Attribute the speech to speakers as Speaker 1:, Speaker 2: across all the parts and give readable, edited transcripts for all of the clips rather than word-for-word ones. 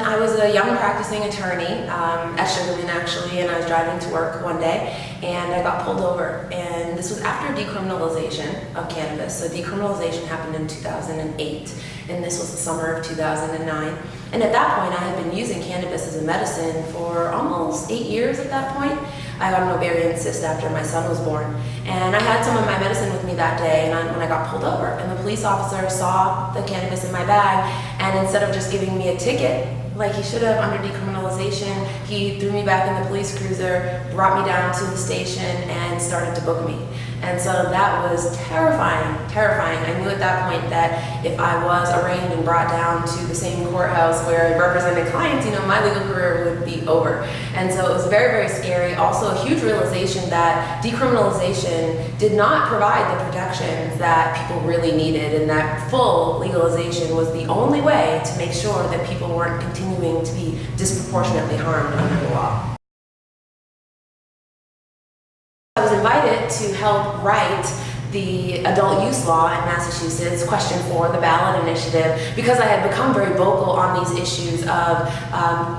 Speaker 1: I was a young practicing attorney at Sugarman actually, and I was driving to work one day and I got pulled over, and this was after decriminalization of cannabis. So decriminalization happened in 2008 and this was the summer of 2009, and at that point I had been using cannabis as a medicine for almost 8 years at that point. I got an ovarian cyst after my son was born, and I had some of my medicine with me that day, and when I got pulled over and the police officer saw the cannabis in my bag, and instead of just giving me a ticket like he should have under decriminalization, he threw me back in the police cruiser, brought me down to the station, and started to book me. And so that was terrifying, terrifying. I knew at that point that if I was arraigned and brought down to the same courthouse where I represented clients, you know, my legal career would be over. And so it was very, very scary. Also a huge realization that decriminalization did not provide the protections that people really needed, and that full legalization was the only way to make sure that people weren't continuing to be disproportionately harmed under the law. I was invited to help write the adult use law in Massachusetts, question 4, the ballot initiative, because I had become very vocal on these issues of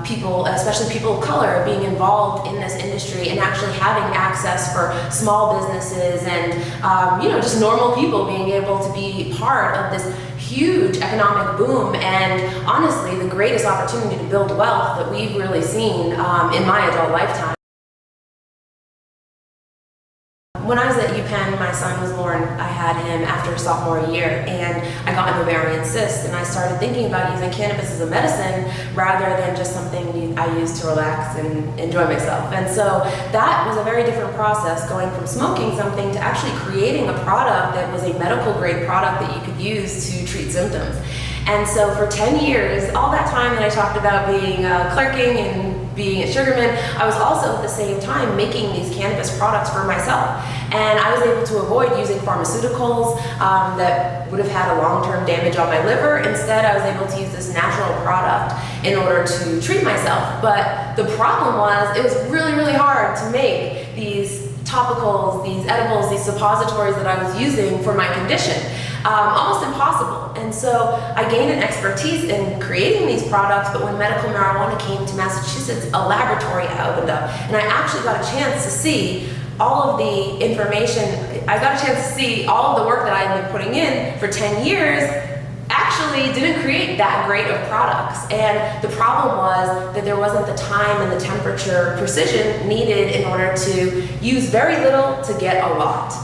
Speaker 1: people, especially people of color, being involved in this industry and actually having access for small businesses and you know, just normal people being able to be part of this huge economic boom, and honestly the greatest opportunity to build wealth that we've really seen in my adult lifetime. When I was at UPenn, my son was born. I had him after sophomore year, and I got an ovarian cyst, and I started thinking about using cannabis as a medicine rather than just something I use to relax and enjoy myself. And so that was a very different process, going from smoking something to actually creating a product that was a medical grade product that you could use to treat symptoms. And so for 10 years, all that time that I talked about being clerking and being at Sugarman, I was also at the same time making these cannabis products for myself. And I was able to avoid using pharmaceuticals that would have had a long-term damage on my liver. Instead, I was able to use this natural product in order to treat myself. But the problem was, it was really, really hard to make these topicals, these edibles, these suppositories that I was using for my condition. Almost impossible. And so I gained an expertise in creating these products, but when medical marijuana came to Massachusetts, a laboratory opened up, and I actually got a chance to see all of the information. I got a chance to see all of the work that I had been putting in for 10 years actually didn't create that great of products. And the problem was that there wasn't the time and the temperature precision needed in order to use very little to get a lot.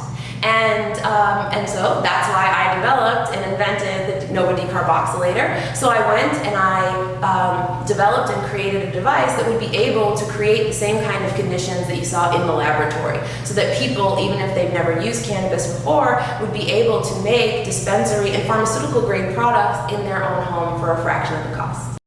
Speaker 1: And so that's why I developed and invented the Nova decarboxylator. So I went and I developed and created a device that would be able to create the same kind of conditions that you saw in the laboratory, so that people, even if they've never used cannabis before, would be able to make dispensary and pharmaceutical grade products in their own home for a fraction of the cost.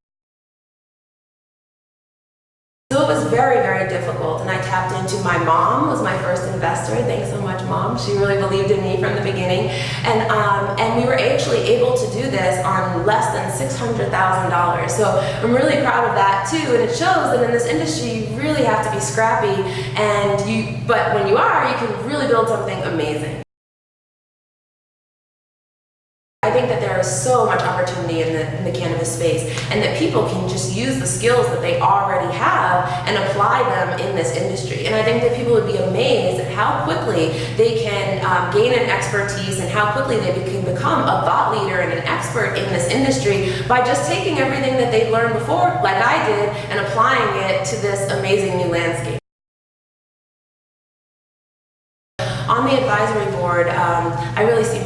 Speaker 1: So it was very, very difficult, and I tapped into my mom, was my first investor. Thanks so much, Mom. She really believed in me from the beginning. And we were actually able to do this on less than $600,000. So I'm really proud of that too, and it shows that in this industry you really have to be scrappy, but when you are, you can really build something amazing. I think that there is so much opportunity in the cannabis space, and that people can just use the skills that they already have and apply them in this industry. And I think that people would be amazed at how quickly they can gain an expertise and how quickly they can become a thought leader and an expert in this industry by just taking everything that they've learned before, like I did, and applying it to this amazing new landscape. On the advisory board, I really see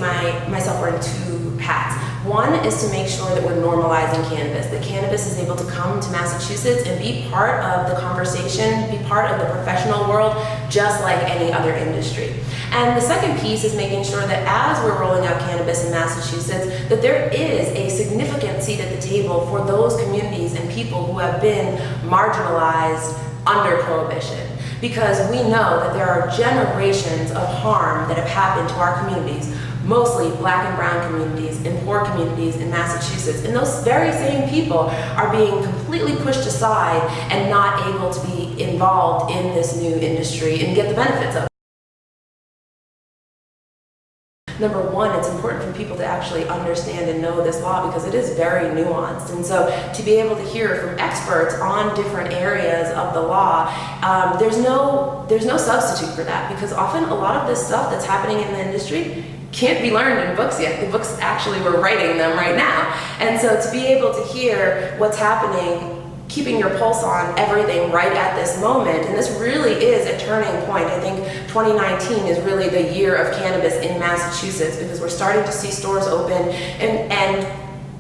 Speaker 1: myself wearing 2 hats. One is to make sure that we're normalizing cannabis, that cannabis is able to come to Massachusetts and be part of the conversation, be part of the professional world, just like any other industry. And the second piece is making sure that as we're rolling out cannabis in Massachusetts, that there is a significant seat at the table for those communities and people who have been marginalized under prohibition. Because we know that there are generations of harm that have happened to our communities, mostly black and brown communities and poor communities in Massachusetts. And those very same people are being completely pushed aside and not able to be involved in this new industry and get the benefits of it. number one, it's important for people to actually understand and know this law because it is very nuanced. And so to be able to hear from experts on different areas of the law, there's no substitute for that, because often a lot of this stuff that's happening in the industry can't be learned in books yet. The books, actually, we're writing them right now. And so to be able to hear what's happening, keeping your pulse on everything right at this moment, and this really is a turning point. I think 2019 is really the year of cannabis in Massachusetts, because we're starting to see stores open, and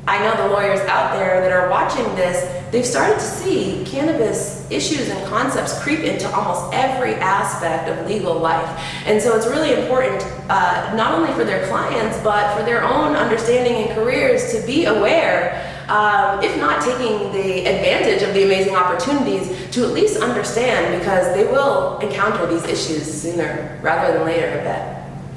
Speaker 1: I know the lawyers out there that are watching this, they've started to see cannabis issues and concepts creep into almost every aspect of legal life. And so it's really important, not only for their clients, but for their own understanding and careers, to be aware, if not taking the advantage of the amazing opportunities, to at least understand, because they will encounter these issues sooner rather than later, I bet.